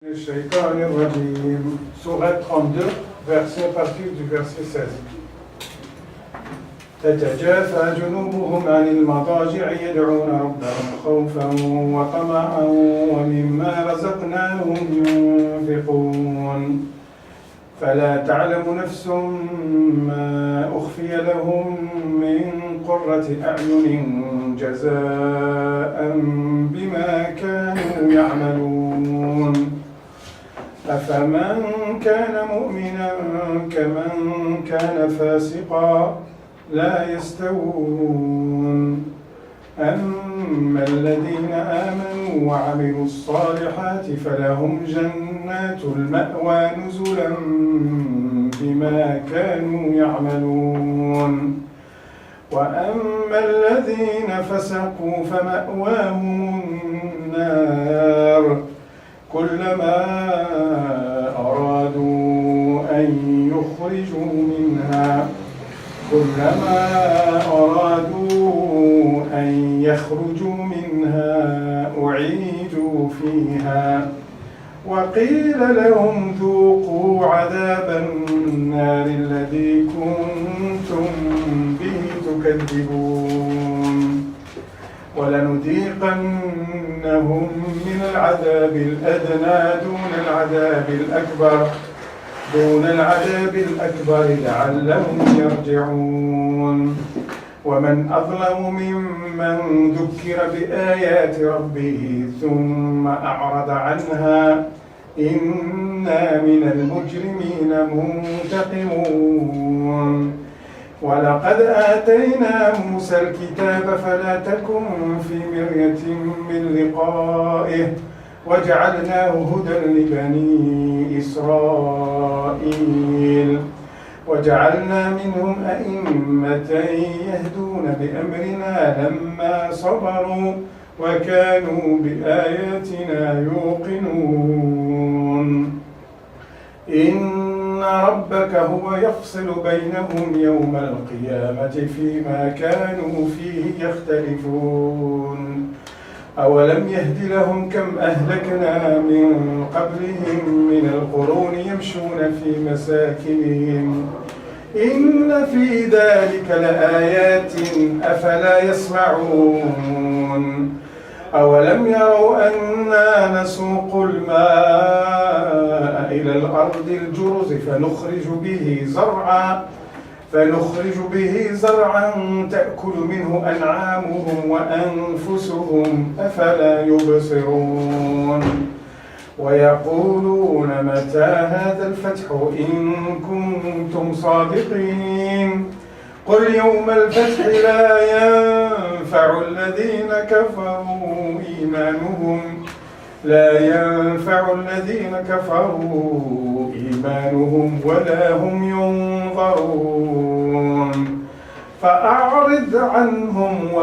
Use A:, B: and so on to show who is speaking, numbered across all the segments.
A: الشيطان الرجيم سورة 32 verset à partir du verset 16 تتجافى جنوبهم عن المضاجع يدعون ربهم خوفا وطمعا ومما رزقناهم ينفقون فلا تعلم نفس ما أخفي لهم من قرة أعين جزاء بما كانوا يعملون أفمن كان مؤمنا كمن كان فاسقا لا يستوون أما الذين آمنوا وعملوا الصالحات فلهم جنات المأوى نزلا بما كانوا يعملون وأما الذين فسقوا فمأواهم النار كلما أرادوا أن يخرجوا منها أعيدوا فيها وقيل لهم ذوقوا عذاب النار الذي كنتم به تكذبون ولنذيقنهم من العذاب الأدنى دون العذاب الأكبر لعلهم يرجعون ومن أظلم ممن ذكر بآيات ربه ثم أعرض عنها إنا من المجرمين منتقمون ولقد آتينا موسى الكتاب فلا تكن في مرية من لقائه وجعلناه هدى لبني إسرائيل وجعلنا منهم أئمة يهدون بأمرنا لما صبروا وكانوا بآياتنا يوقنون إن ربك هو يفصل بينهم يوم القيامة فيما كانوا فيه يختلفون أولم يهد لهم كم أهلكنا من قبلهم من القرون يمشون في مساكنهم إن في ذلك لآيات أفلا يسمعون أولم يروا أنا نسوق الماء إلى الأرض الجرز فنخرج به زرعا تأكل منه أنعامهم وأنفسهم أفلا يبصرون ويقولون متى هذا الفتح إن كنتم صادقين قل يوم الفتح لا ينفع الذين كفروا إيمانهم ولا هم ينظرون فأعرض عنهم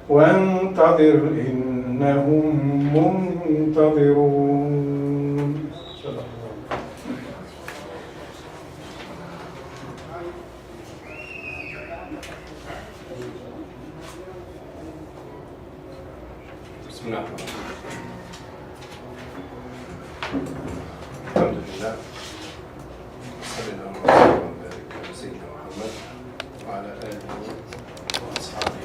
A: وانتظر إنهم منتظرون.
B: بسم الله الرحمن الرحيم. الحمد لله صلى الله وسلم وبارك على سيدنا محمد وعلى آله وأصحابه.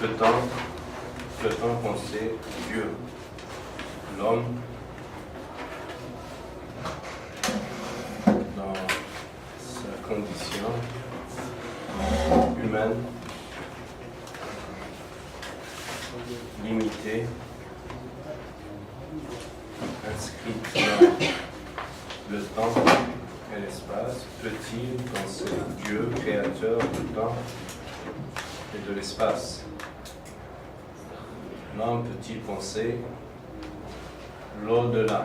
B: Le temps pensé Dieu, l'homme dans sa condition humaine limitée, inscrite dans le temps et l'espace, peut-il penser Dieu, créateur du temps et de l'espace? L'homme peut-il penser l'au-delà?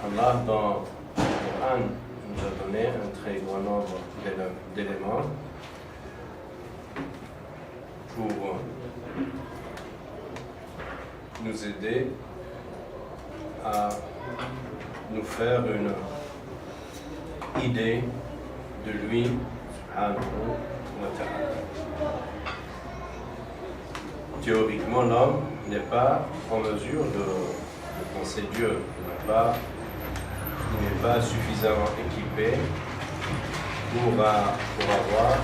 B: Allah dans le Coran nous a donné un très grand nombre d'éléments pour nous aider à nous faire une idée de lui subhanahu wa ta'ala. Théoriquement, l'homme n'est pas en mesure de penser Dieu. Il n'est pas suffisamment équipé pour avoir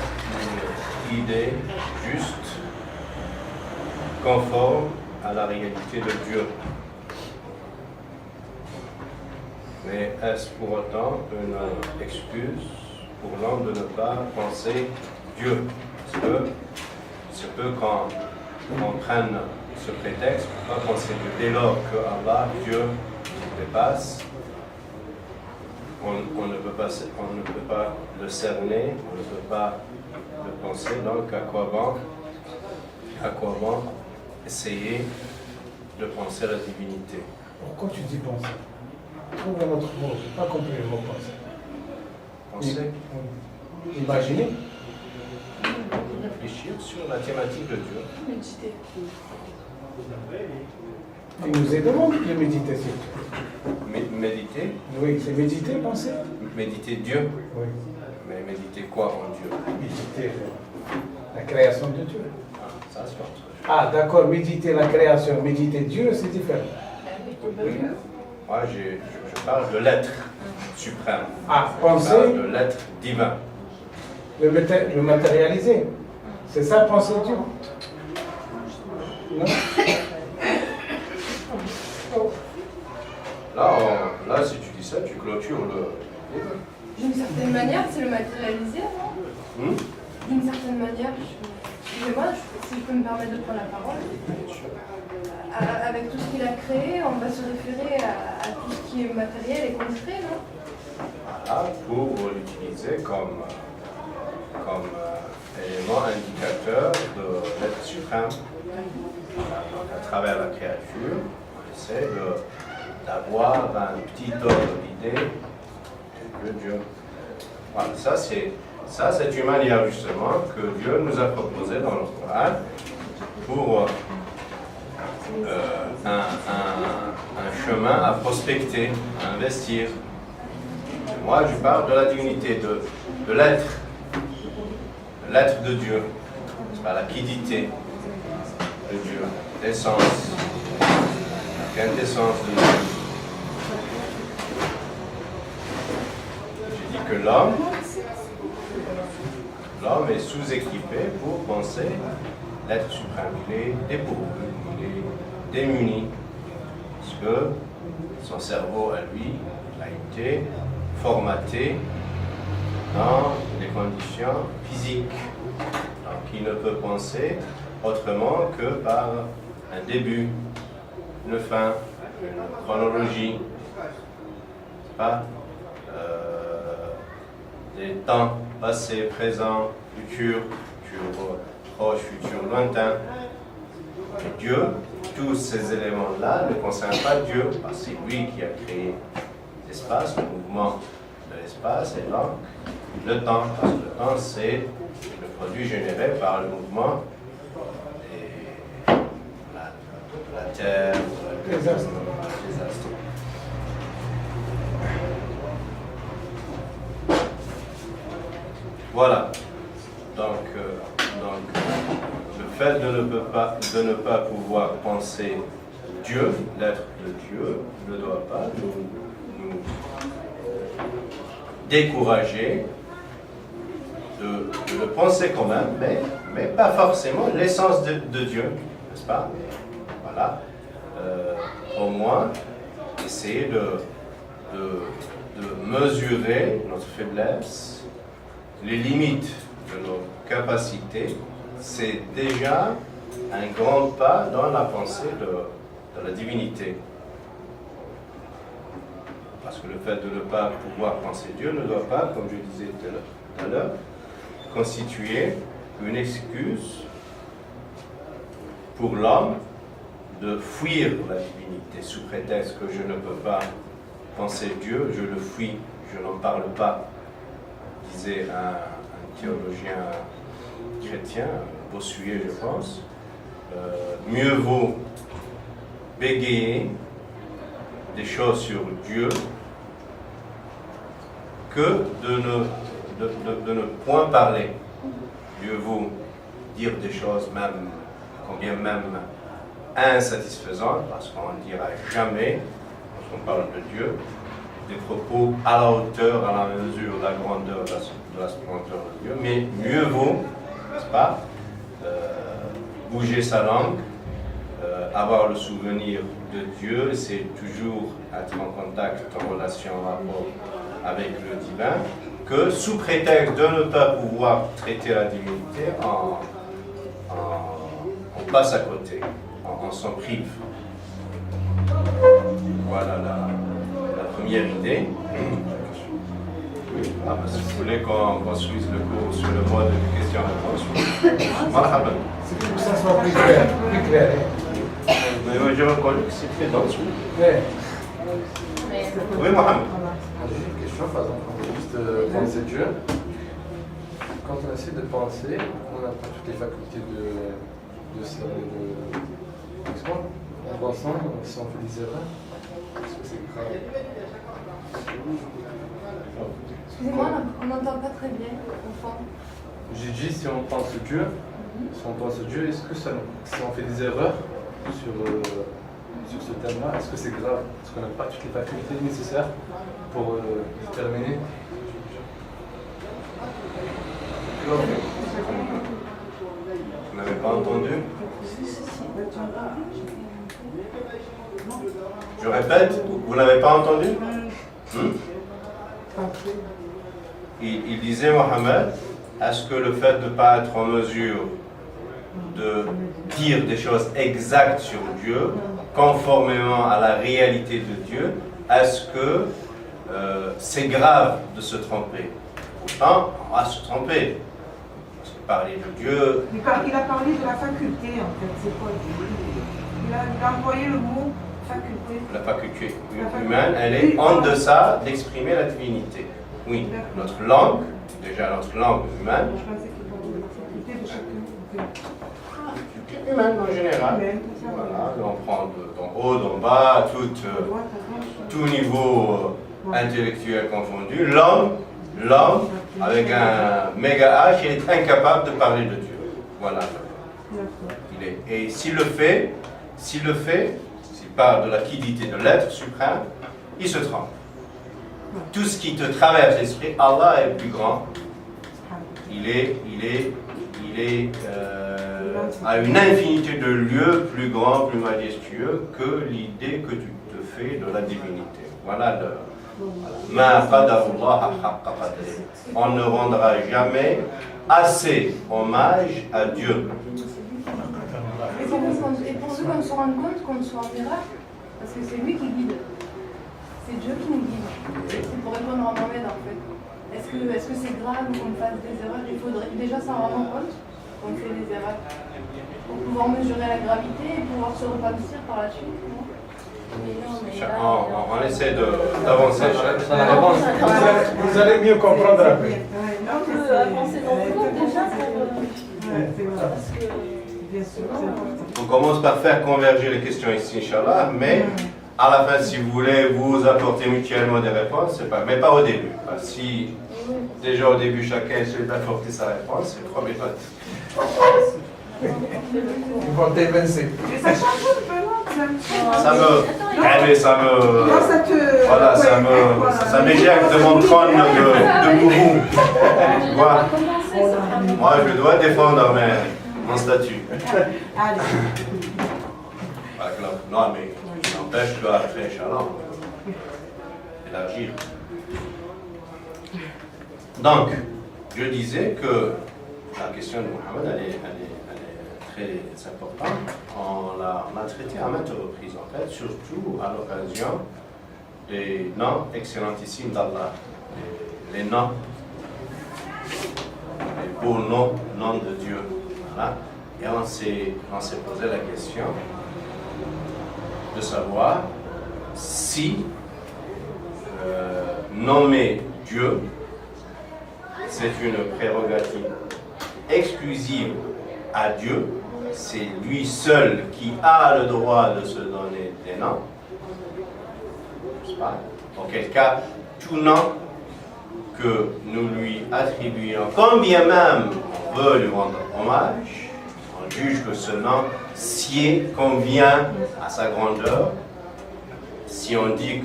B: une idée juste, conforme à la réalité de Dieu. Mais est-ce pour autant une excuse pour l'homme de ne pas penser Dieu? C'est peu qu'on prenne ce prétexte pour ne pas penser Dieu. Dès lors que Allah, Dieu, dépasse, on ne peut pas le cerner, on ne peut pas le penser. Donc à quoi bon essayer de penser la divinité?
A: Pourquoi tu dis penser? Trouve un autre mot, je n'ai pas compris le mot penser.
B: Penser?
A: Imaginer?
B: Réfléchir sur la thématique de Dieu.
C: Méditer.
A: Tu nous demandes de méditer, s'il te plaît.
B: Méditer?
A: Oui, c'est méditer, penser?
B: Méditer Dieu?
A: Oui.
B: Mais méditer quoi en Dieu?
A: Méditer la création de Dieu.
B: Ah, ça c'est autre chose.
A: Ah, d'accord, méditer la création, méditer Dieu, c'est différent.
B: Oui. Moi, je parle de l'être suprême.
A: Ah,
B: Je parle
A: penser,
B: de l'être divin.
A: le matérialiser. C'est ça, penser Dieu. Non?
B: Là, si tu dis ça, tu clôtures le débat.
C: D'une certaine manière, c'est le matérialiser, non? D'une certaine manière, excusez-moi, si je peux me permettre de prendre la parole. Avec tout ce qu'il a créé, on va se référer à tout ce qui est matériel et concret, non?
B: Voilà, pour l'utiliser comme élément indicateur de l'être suprême. Donc, à travers la créature, on essaie d'avoir un petit ordre d'idée de Dieu. Voilà, ça c'est une manière justement que Dieu nous a proposé dans le Coran pour un chemin à prospecter, à investir. Moi, je parle de la divinité, de l'être de Dieu, c'est pas la quiddité de Dieu, l'essence, la quintessence de Dieu. J'ai dit que l'homme est sous-équipé pour penser l'être suprême. Il est dépourvu, il est démuni, parce que son cerveau à lui a été formaté dans des conditions physiques. Donc il ne peut penser autrement que par un début, une fin, une chronologie, pas des temps passé, présent, futur, futur proche, futur lointain. Et Dieu, tous ces éléments-là ne concernent pas Dieu, parce que c'est lui qui a créé l'espace, le mouvement de l'espace, et donc le temps, parce que le temps c'est le produit généré par le mouvement de la Terre,
A: Les astres.
B: des astres. Voilà. Donc, le fait de ne pas pouvoir penser Dieu, l'être de Dieu, ne doit pas nous décourager de le penser quand même, mais pas forcément l'essence de Dieu, n'est-ce pas? Voilà. Au moins, essayer de mesurer notre faiblesse, les limites de nos capacités, c'est déjà un grand pas dans la pensée de la divinité. Parce que le fait de ne pas pouvoir penser Dieu ne doit pas, comme je disais tout à l'heure, constituer une excuse pour l'homme de fuir la divinité sous prétexte que je ne peux pas penser Dieu, je le fuis, je n'en parle pas, disait un théologien chrétien, Bossuet je pense. Mieux vaut bégayer des choses sur Dieu que de ne point parler. Mieux vaut dire des choses même, combien même insatisfaisantes, parce qu'on ne dira jamais, lorsqu'on parle de Dieu, des propos à la hauteur, à la mesure, de la grandeur, de la splendeur de Dieu, mais mieux vaut, n'est-ce pas, bouger sa langue, avoir le souvenir de Dieu, c'est toujours être en contact, en relation, en rapport avec le divin, que sous prétexte de ne pas pouvoir traiter la divinité, on passe à côté, on s'en prive. Voilà la première idée. Si vous voulez qu'on suive le cours sur le mode de questions-réponses, marhaba.
A: C'est pour que ça soit plus clair. Plus clair.
B: Mais moi, je reconnais que c'est très dense.
A: Ouais.
B: Oui, Mohamed.
D: J'ai une question, par exemple, quand on juste penser Dieu. Quand on essaie de penser, on n'a pas toutes les facultés en pensant, si on fait des erreurs, est-ce que c'est grave?
C: Excusez-moi, on n'entend pas très bien, enfant.
D: J'ai dit si on pense Dieu, est-ce que ça, si on fait des erreurs sur ce thème-là, est-ce que c'est grave? Est-ce qu'on n'a pas toutes les facultés nécessaires pour déterminer?
B: Vous n'avez pas entendu? Je répète, vous n'avez pas entendu? Il disait, Mohamed, est-ce que le fait de ne pas être en mesure de dire des choses exactes sur Dieu, conformément à la réalité de Dieu, est-ce que c'est grave de se tromper? Pourtant, on va se tromper. Parce que parler de Dieu...
E: Il a parlé de la faculté, en fait, c'est quoi Dieu? Il a employé le mot faculté.
B: La faculté humaine, elle est en deçà d'exprimer la divinité. Oui, notre langue, déjà notre langue humaine,
E: Je pensais qu'il parlait de la faculté de chacun.
B: humaine en général. Voilà, on prend d'en haut, d'en bas, tout niveau intellectuel confondu. L'homme, avec un méga H, il est incapable de parler de Dieu. Voilà. Et s'il parle de la quiddité de l'être suprême, il se trompe. Tout ce qui te traverse l'esprit, Allah est plus grand. Il est à une infinité de lieux plus grands, plus majestueux que l'idée que tu te fais de la divinité. Voilà le. On ne rendra jamais assez hommage à Dieu.
C: Et pourvu qu'on se rende compte qu'on soit en erreur, parce que c'est lui qui guide. C'est Dieu qui nous guide. C'est pour répondre à Mohamed en fait. Est-ce que c'est grave qu'on fasse des erreurs? Il faudrait déjà s'en rendre compte qu'on fait des erreurs. Pour pouvoir mesurer la gravité et pouvoir se repentir par la suite.
B: On essaie d'avancer.
A: Vous allez mieux comprendre après.
F: On peut avancer dans le cours déjà
B: On commence par faire converger les questions ici, Inch'Allah, mais à la fin, si vous voulez vous apporter mutuellement des réponses, c'est pas, mais pas au début. Si déjà au début, chacun essaie d'apporter sa réponse, c'est problématique.
A: Ils vont t'évincer.
E: Mais ça change un peu, non?
B: Ça m'éjecte de mon trône de gourou. Moi, je dois défendre mon statut.
E: Allez.
B: Non, mais il n'empêche qu'après, Inch'Allah, élargir. Donc, je disais que la question de Mohamed, elle est très importante. On l'a traité à maintes reprises, en fait, surtout à l'occasion des noms excellentissimes d'Allah. Les noms, les beaux noms de Dieu. Voilà. Et on s'est posé la question de savoir si nommer Dieu, c'est une prérogative exclusive à Dieu, c'est lui seul qui a le droit de se donner des noms. Auquel cas, tout nom que nous lui attribuions, combien même on veut lui rendre hommage, on juge que ce nom sied, convient à sa grandeur. Si on dit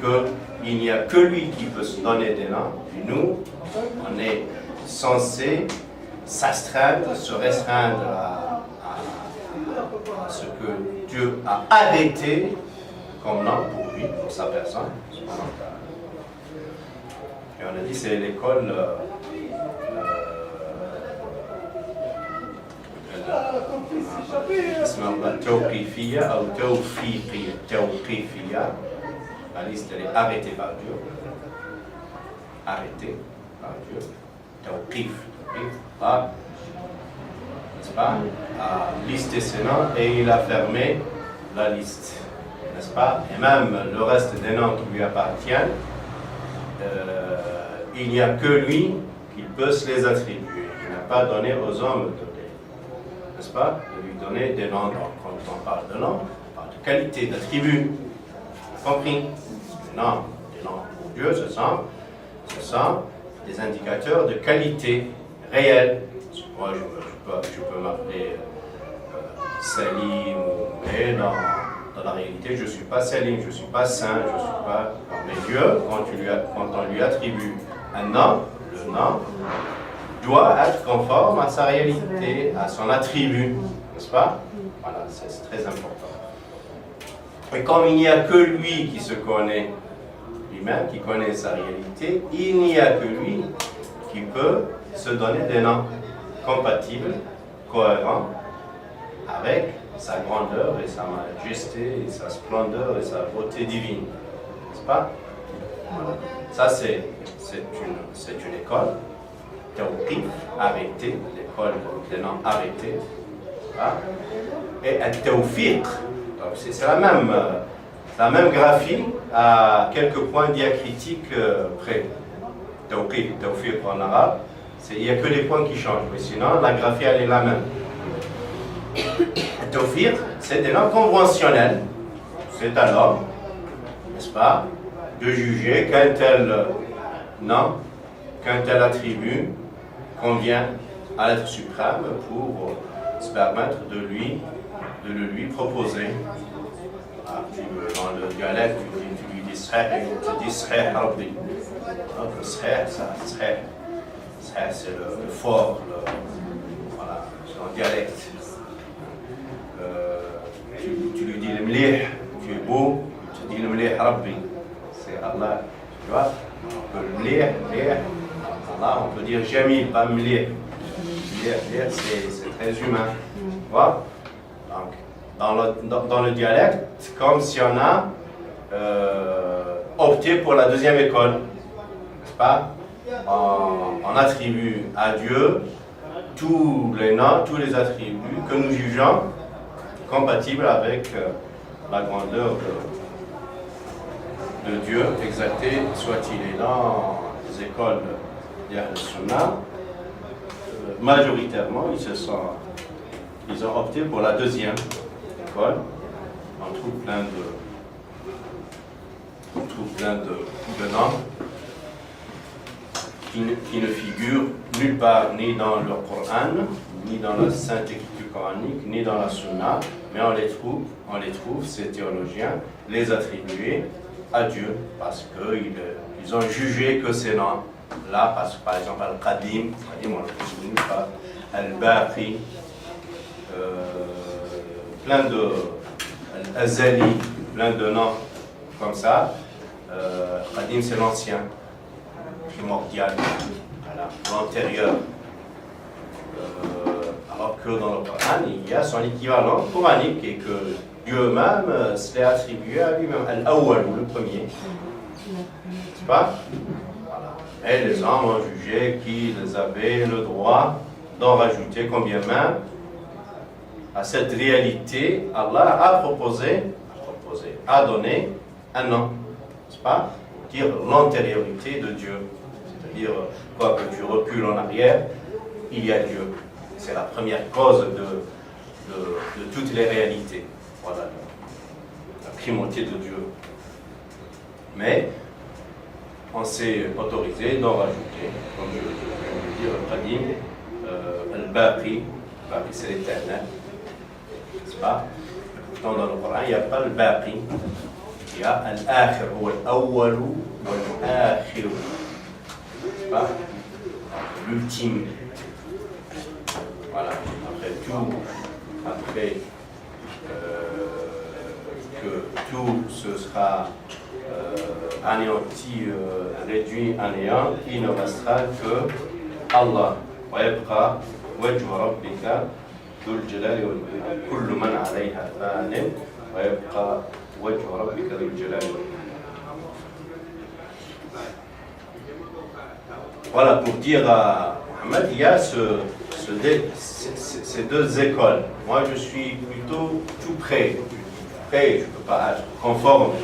B: qu'il n'y a que lui qui peut se donner des noms, et nous, on est censé s'astreindre, se restreindre à ce que Dieu a arrêté comme nom pour lui, pour sa personne. Et on a dit c'est l'école التوقيفية أو توفيقية. التوقيفية la liste elle est arrêtée par Dieu. Arrêtée par Dieu. Tawqif. N'est-ce pas? A listé ses noms et il a fermé la liste. N'est-ce pas? Et même le reste des noms qui lui appartiennent, il n'y a que lui qui peut se les attribuer. Il n'a pas donné aux hommes n'est-ce pas? De lui donner des noms. Donc, quand on parle de noms, on parle de qualité, d'attributs. Compris? Non, des noms pour Dieu, ce sont des indicateurs de qualité réelle. Moi, je peux m'appeler Salim, mais dans la réalité, je ne suis pas Salim, je ne suis pas saint, je ne suis pas... Mais Dieu, quand on lui attribue un nom, le nom doit être conforme à sa réalité, à son attribut, n'est-ce pas? Voilà, c'est très important. Et comme il n'y a que lui qui se connaît lui-même, qui connaît sa réalité, il n'y a que lui qui peut se donner des noms compatibles, cohérents, avec sa grandeur et sa majesté, et sa splendeur et sa beauté divine. N'est-ce pas? Voilà. Ça, c'est une école, Tawqif, arrêtée, l'école des noms arrêtés. Et Al-Tawfiq, c'est la même graphie à quelques points diacritiques près. Tawqif, Tawfiq en arabe, il n'y a que les points qui changent, mais sinon la graphie elle est la même. Tawfiq, c'est des noms conventionnels. C'est à l'homme, n'est-ce pas, de juger qu'un tel nom, qu'un tel attribut convient à l'être suprême pour se permettre de le lui proposer. Dans le dialecte, tu lui dis Sahih, tu dis Sahih Rabbi. Donc Sahih, c'est le fort, voilà, c'est un dialecte. Tu lui dis le mlih, tu es beau, tu dis le mlih Rabbi. C'est Allah, tu vois. Le mlih, Allah, on peut dire Jamil, pas mlih. Mlih, c'est très humain. Tu vois. Donc, dans le dialecte, c'est comme si on a opté pour la deuxième école, n'est-ce pas? On attribue à Dieu tous les noms, tous les attributs que nous jugeons compatibles avec la grandeur de Dieu, exalté soit-il. Et dans les écoles d'Ahl Sunnah, majoritairement, ils ont opté pour la deuxième école. On trouve plein de noms qui ne figurent nulle part, ni dans le Coran, ni dans la Sainte Écriture coranique, ni dans la Sunna, mais on les trouve, ces théologiens, les attribuer à Dieu, parce qu'ils ont jugé que ces noms-là, parce que par exemple Al-Qadim, on le connu pas, Al-Baqi, plein de Al-Azali, plein de noms comme ça. Qadim, c'est l'ancien, primordial, voilà, l'antérieur. Alors que dans le Coran, il y a son équivalent coranique et que Dieu même se l'est attribué à lui-même, Al-Awwal, le premier. C'est pas? Voilà. Et les hommes ont jugé qu'ils avaient le droit d'en rajouter combien même. À cette réalité, Allah a donné un nom, n'est-ce pas? Pour dire l'antériorité de Dieu. C'est-à-dire, quoi que tu recules en arrière, il y a Dieu. C'est la première cause de toutes les réalités. Voilà, la primauté de Dieu. Mais, on s'est autorisé d'en rajouter, comme je viens de dire, al-Qadim, al-Baqi, Baqi c'est l'éternel, n'est-ce pas? Pourtant dans le Coran, il n'y a pas le Baqi, il y a al-Akhir, ou al-Awwalu, ou al-Akhir, n'est-ce pas? L'ultime. Voilà, après que tout ce sera anéanti, réduit à néant, il ne restera que Allah. ويبقى وجه ربك ذو الجلال والإكرام كل من عليها فان ويبقى وجه ربك ذو الجلال والإكرام. Voilà, pour dire à Mohamed, il y a ces deux écoles. Moi, je suis plutôt tout près. Je ne peux pas être conforme à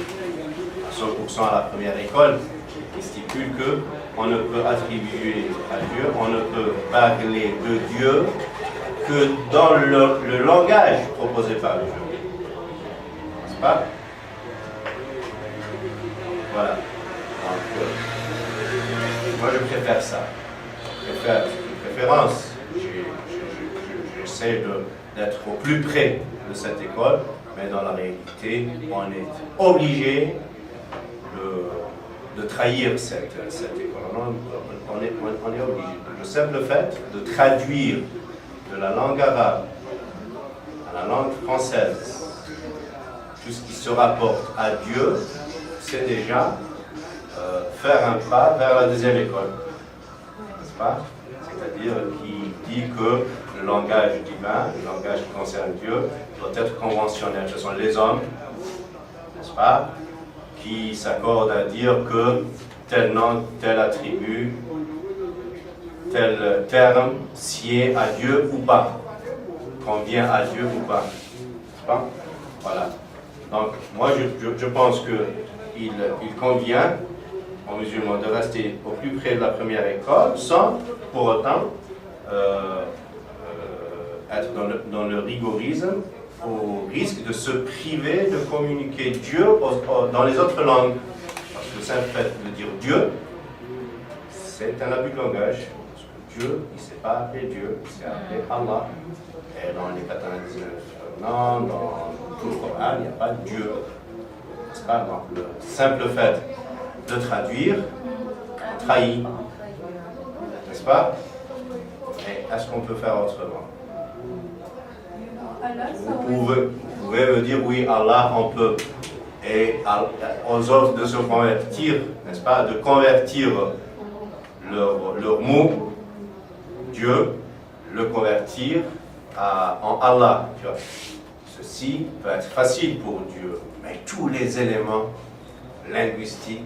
B: 100% à la première école, qui stipule qu'on ne peut attribuer à Dieu, on ne peut parler de Dieu que dans le langage proposé par Dieu. N'est-ce pas? Voilà. Donc, moi, je préfère ça. Je préfère une préférence. J'essaie d'être au plus près de cette école, mais dans la réalité, on est obligé de trahir cette école. On est obligé. Le simple fait de traduire de la langue arabe à la langue française tout ce qui se rapporte à Dieu, c'est déjà faire un pas vers la deuxième école. N'est-ce pas? C'est-à-dire qui dit que le langage divin, le langage qui concerne Dieu, doit être conventionnel. Ce sont les hommes, n'est-ce pas, qui s'accordent à dire que tel nom, tel attribut, tel terme sied à Dieu ou pas, convient à Dieu ou pas. N'est-ce pas? Voilà. Donc, moi, je pense qu'il convient aux musulmans de rester au plus près de la première école sans pour autant être dans le rigorisme au risque de se priver de communiquer Dieu dans les autres langues. Parce que le simple fait de dire Dieu, c'est un abus de langage. Parce que Dieu, il ne s'est pas appelé Dieu, il s'est appelé Allah. Et dans les 99 noms, dans tout le Coran, il n'y a pas de Dieu. N'est-ce pas? Donc le simple fait de traduire trahit. N'est-ce pas? Mais est-ce qu'on peut faire autrement? Vous pouvez me dire oui, Allah, on peut. Et aux autres de se convertir, n'est-ce pas? De convertir leur mot, Dieu, le convertir en Allah. Tu vois. Ceci peut être facile pour Dieu, mais tous les éléments linguistiques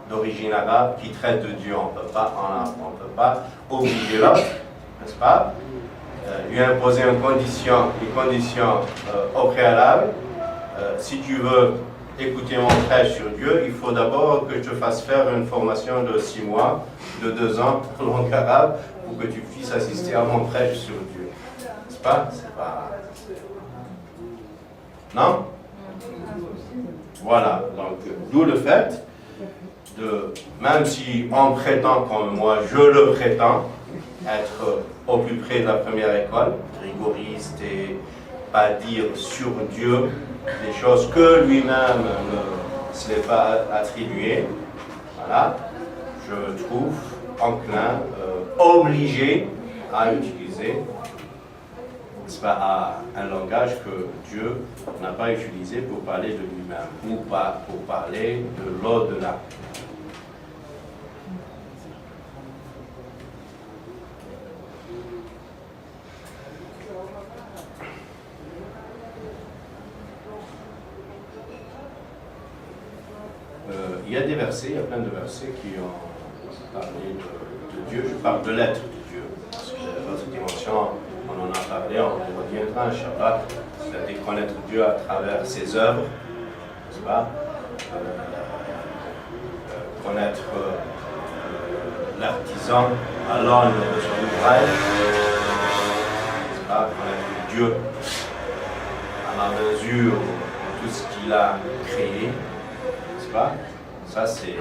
B: d'origine arabe qui traitent de Dieu, on ne peut pas obliger l'autre, n'est-ce pas? Lui imposer une condition au préalable. Si tu veux écouter mon prêche sur Dieu, il faut d'abord que je te fasse faire une formation de 6 mois, de 2 ans en langue arabe, pour que tu puisses assister à mon prêche sur Dieu. N'est-ce pas? C'est pas... Non? Voilà, donc d'où le fait même si on prétend comme moi, je le prétends, être au plus près de la première école, rigoriste et pas dire sur Dieu des choses que lui-même ne se l'est pas attribué, voilà, je me trouve enclin, obligé à utiliser, n'est-ce pas, un langage que Dieu n'a pas utilisé pour parler de lui-même ou pas pour parler de l'au-delà. Il y a des versets, il y a plein de versets qui ont parlé de Dieu. Je parle de l'être de Dieu. Parce que l'autre dimension, on en a parlé, on y reviendra, Inch'Allah. C'est-à-dire connaître Dieu à travers ses œuvres, n'est-ce pas? Connaître l'artisan à l'aune de son ouvrage, n'est-ce pas? Connaître Dieu à la mesure de tout ce qu'il a créé, n'est-ce pas? Ça, c'est,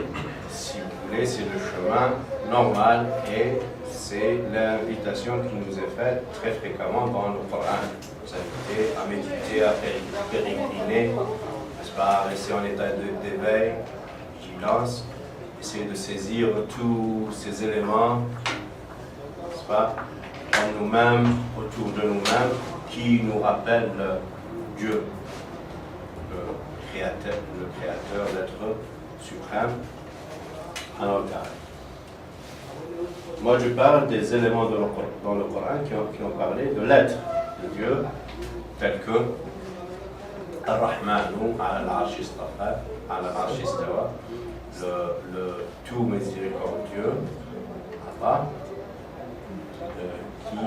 B: si vous voulez, c'est le chemin normal et c'est l'invitation qui nous est faite très fréquemment dans le Coran. Vous invitez à méditer, à pérégriner, n'est-ce pas, à rester en état d'éveil, vigilance, essayer de saisir tous ces éléments, n'est-ce pas, en nous-mêmes, autour de nous-mêmes, qui nous rappellent Dieu, le créateur, l'être suprême. Alors, moi je parle des éléments dans le Coran qui ont parlé de l'être de Dieu, tel que Ar-Rahmanu al-Arsh istawa, le tout miséricordieux, Allah, qui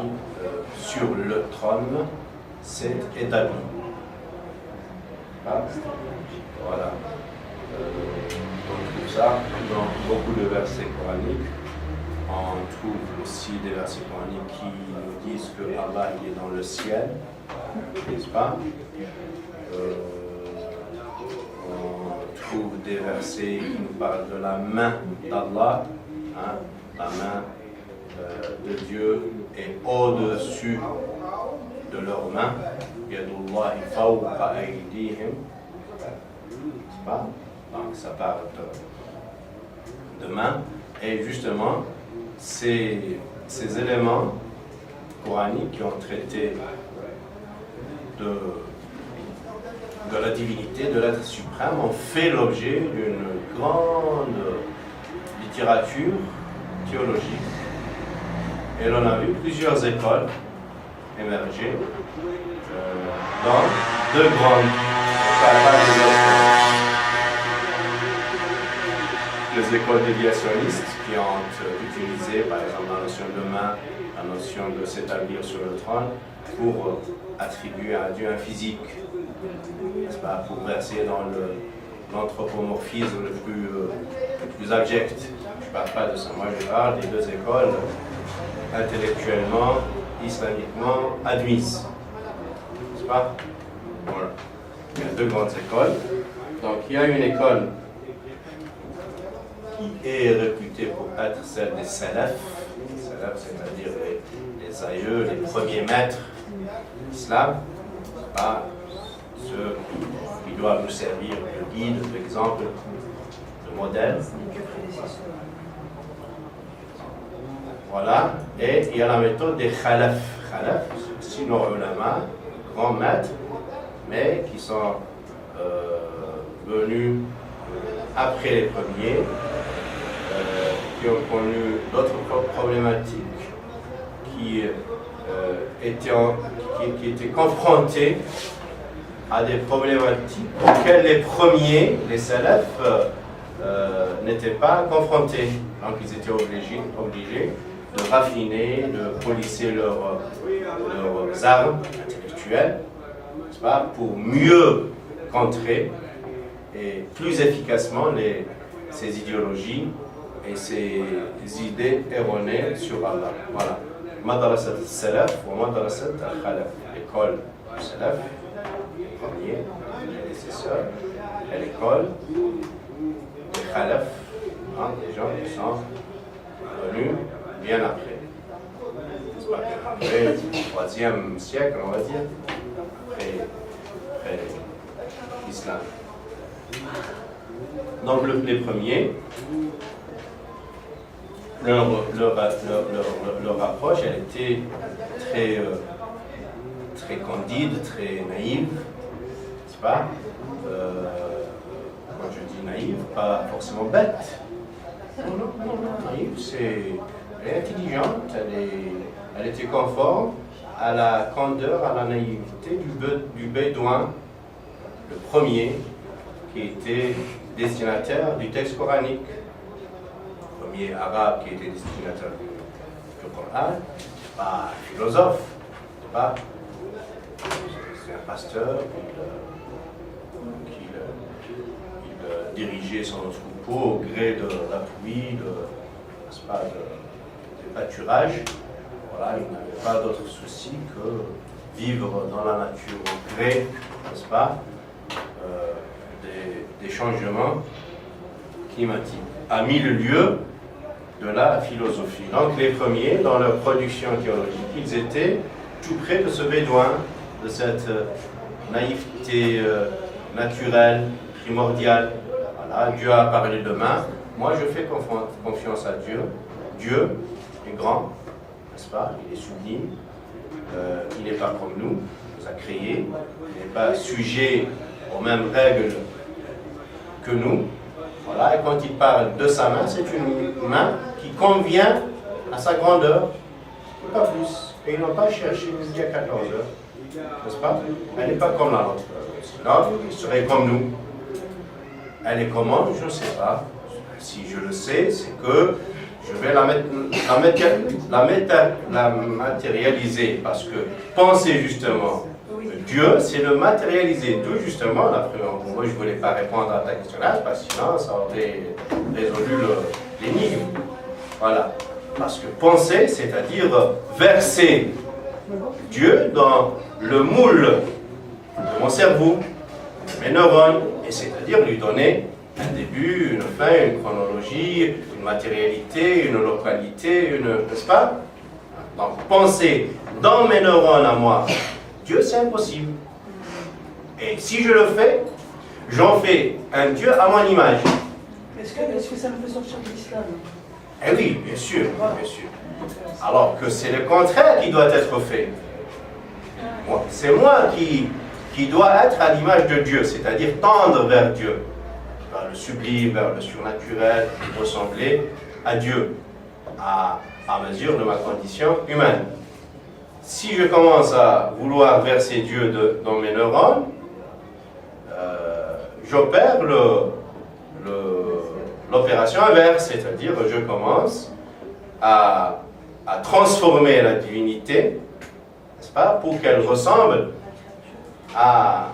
B: sur le trône s'est établi. Voilà. Donc tout ça, dans beaucoup de versets coraniques, on trouve aussi des versets coraniques qui nous disent que Allah il est dans le ciel, n'est-ce pas? On trouve des versets qui nous parlent de la main d'Allah, hein, la main de Dieu est au-dessus de leurs mains. Yadullahi fawqa aydihim. N'est-ce pas? Donc ça parle de main. Et justement, ces éléments coraniques qui ont traité de la divinité, de l'être suprême, ont fait l'objet d'une grande littérature théologique. Et l'on a vu plusieurs écoles émerger dans deux grandes les écoles déviationnistes qui ont utilisé par exemple la notion de main, la notion de s'établir sur le trône pour attribuer à Dieu un physique, n'est-ce pas, pour verser dans l'anthropomorphisme le plus abject. Je ne parle pas de ça, moi je parle des deux écoles intellectuellement, islamiquement admises. N'est-ce pas? Voilà. Il y a deux grandes écoles. Donc il y a une école qui est réputée pour être celle des salafs. Les salafs, c'est-à-dire les aïeux, les premiers maîtres de l'islam. Ceux qui doivent nous servir de guide, d'exemple, de modèle. Voilà. Et il y a la méthode des khalaf. Khalaf, c'est aussi nos ulama, grands maîtres, mais qui sont venus après les premiers, qui ont connu d'autres problématiques, qui étaient confrontés à des problématiques auxquelles les premiers, les salafs, n'étaient pas confrontés. Donc ils étaient obligés de raffiner, de polisser leurs armes intellectuelles, n'est-ce pas, pour mieux contrer et plus efficacement ces idéologies et ces idées erronées sur Allah. Voilà. Madrasat al-Salaf ou Madrasat al-Khalaf. L'école du Salaf, premier, les décesseurs, et l'école des Khalaf, hein, des gens qui sont venus bien après. C'est pas bien après, au 3e siècle, on va dire, après l'islam. Donc les premiers, leur approche, elle était très candide, très naïve, n'est-ce pas? Quand je dis naïve, pas forcément bête. Non, naïve, elle est intelligente, elle était conforme à la candeur, à la naïveté du bédouin, le premier qui était destinataire du texte coranique. Le premier arabe qui était destinataire du Coran, pas un philosophe, c'est un pasteur qui dirigeait son troupeau au gré de la pluie, n'est-ce pas, des pâturages. Voilà, il n'avait pas d'autre souci que vivre dans la nature au gré, n'est-ce pas, des changements climatique a mis le lieu de la philosophie. Donc les premiers, dans leur production théologique, ils étaient tout près de ce bédouin, de cette naïveté naturelle, primordiale. Voilà, Dieu a parlé demain. Moi, je fais confiance à Dieu. Dieu est grand, n'est-ce pas? Il est sublime. Il n'est pas comme nous. Il nous a créés. Il n'est pas sujet aux mêmes règles que nous. Voilà, et quand il parle de sa main, c'est une main qui convient à sa grandeur, pas plus. Et ils n'ont pas cherché midi à 14 heures, n'est-ce pas? Elle n'est pas comme la nôtre. Sinon, il serait comme nous. Elle est comment? Je ne sais pas. Si je le sais, c'est que je vais la matérialiser. Parce que penser justement Dieu, c'est le matérialiser. D'où justement, la première fois, moi je ne voulais pas répondre à ta question là, parce que sinon ça aurait résolu l'énigme. Voilà. Parce que penser, c'est-à-dire verser Dieu dans le moule de mon cerveau, de mes neurones, et c'est-à-dire lui donner un début, une fin, une chronologie, une matérialité, une localité, n'est-ce pas? Donc penser dans mes neurones à moi, Dieu, c'est impossible. Et si je le fais, j'en fais un Dieu à mon image.
F: Est-ce que ça me fait sortir de l'islam?
B: Eh oui, bien sûr, bien sûr. Alors que c'est le contraire qui doit être fait. C'est moi qui dois être à l'image de Dieu, c'est-à-dire tendre vers Dieu, vers le sublime, vers le surnaturel, ressembler à Dieu, à mesure de ma condition humaine. Si je commence à vouloir verser Dieu dans mes neurones, j'opère l'opération inverse, c'est-à-dire je commence à transformer la divinité, n'est-ce pas, pour qu'elle ressemble à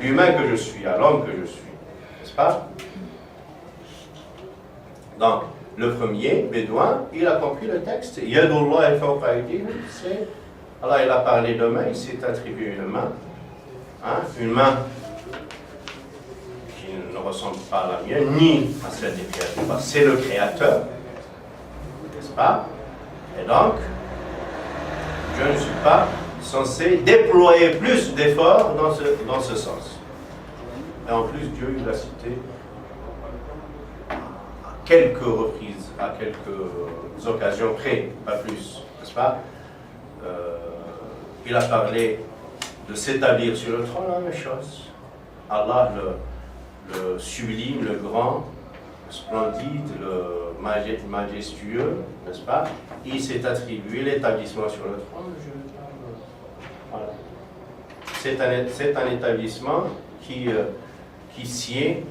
B: l'humain que je suis, à l'homme que je suis, n'est-ce pas? Donc, le premier, Bédouin, il a compris le texte. Yadullah fawqa aydihim, c'est Allah, il a parlé de main, il s'est attribué une main. Une main qui ne ressemble pas à la mienne, ni à celle des créatures. C'est le Créateur, n'est-ce pas? Et donc, je ne suis pas censé déployer plus d'efforts dans ce sens. Et en plus, Dieu, il a cité quelques reprises, à quelques occasions près, pas plus, n'est-ce pas? Il a parlé de s'établir sur le trône, la même chose. Allah, le sublime, le grand, le splendide, le majestueux, n'est-ce pas? Il s'est attribué l'établissement sur le trône. Voilà. C'est un établissement qui sied,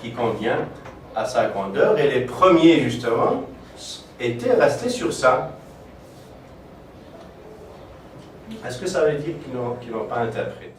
B: qui convient à sa grandeur, et les premiers, justement, étaient restés sur ça. Est-ce que ça veut dire qu'ils n'ont pas interprété?